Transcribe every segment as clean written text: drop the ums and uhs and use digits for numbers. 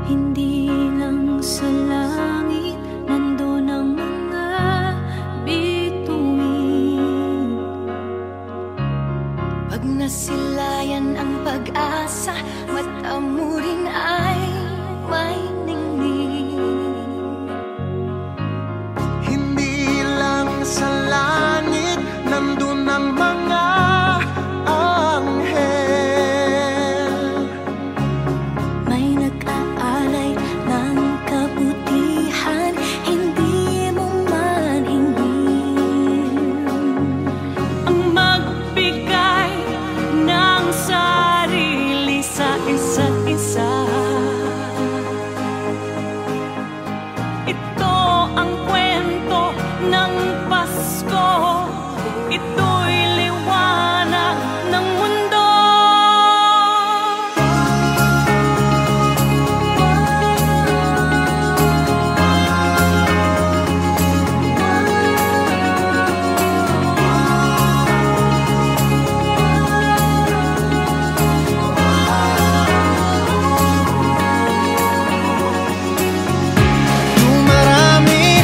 Hindi lang sa langit nandun ang mga bituin. Pag nasilayan ang pag-asa, mata mo rin ay may ningning. Hindi lang sa langit nandun ang mga anghel. May nag-aalay ng kabutihan, hindi mo maningil. Ang magbigay ng sarili sa isa't isa. Ito ang kwento ng Pasko. Ito'y liwanag ng mundo. Dumarami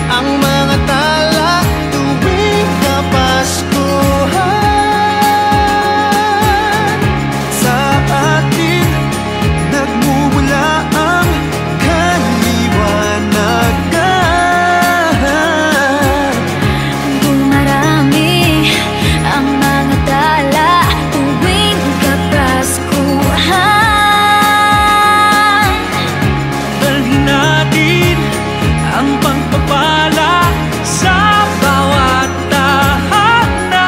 ang mga tala tuwing Kapaskuhan. Sa atin nagmumula ang kaliwanagan. Dumarami ang mga tala tuwing Kapaskuhan. Dalhin natin ang pagpapala sa bawat tahanan.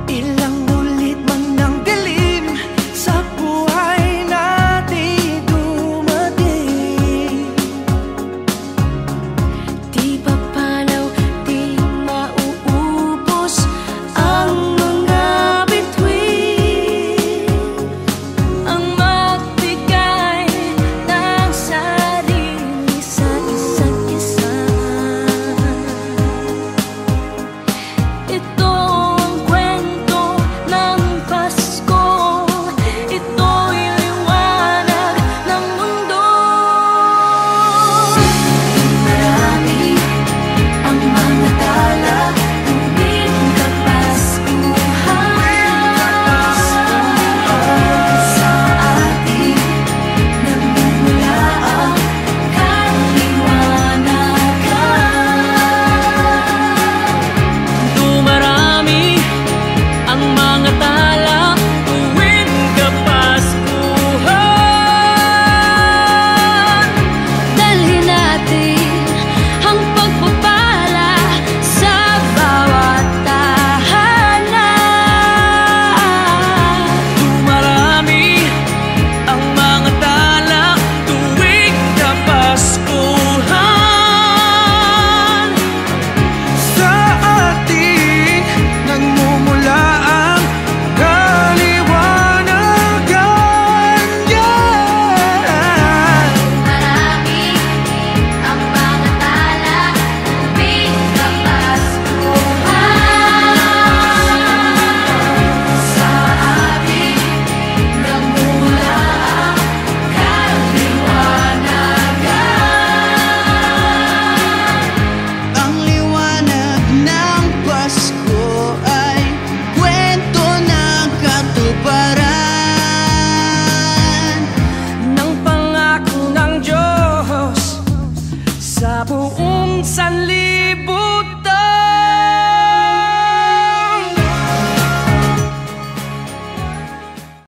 Ilang ulit man ng dilim sa buhay natin dumating. Di papalaw, di mauubos ang mga bituin. Ang magbigay ng sarili sa isa't isa. Ito ang kwento ng Pasko. Ito'y liwanag ng mundo. Marami ang mga tala tuwing Kapaskuhan. Sa atin nagmumula ang kaliwanagan. Dumarami ang mga tala tuwing Kapaskuhan. Dalhin natin ang pagpapala sa bawat tahanan. Dumarami ang mga tala tuwing Kapaskuhan. Sa atin nagmumula ang kaliwanagan. Marami ang mga tala tuwing Kapaskuhan. Sa atin nagmumula ang kaliwanagan. Ang liwanag ng Pasko ay kwento ng katuparan Ng pangako ng Diyos sa buong sanlibutan.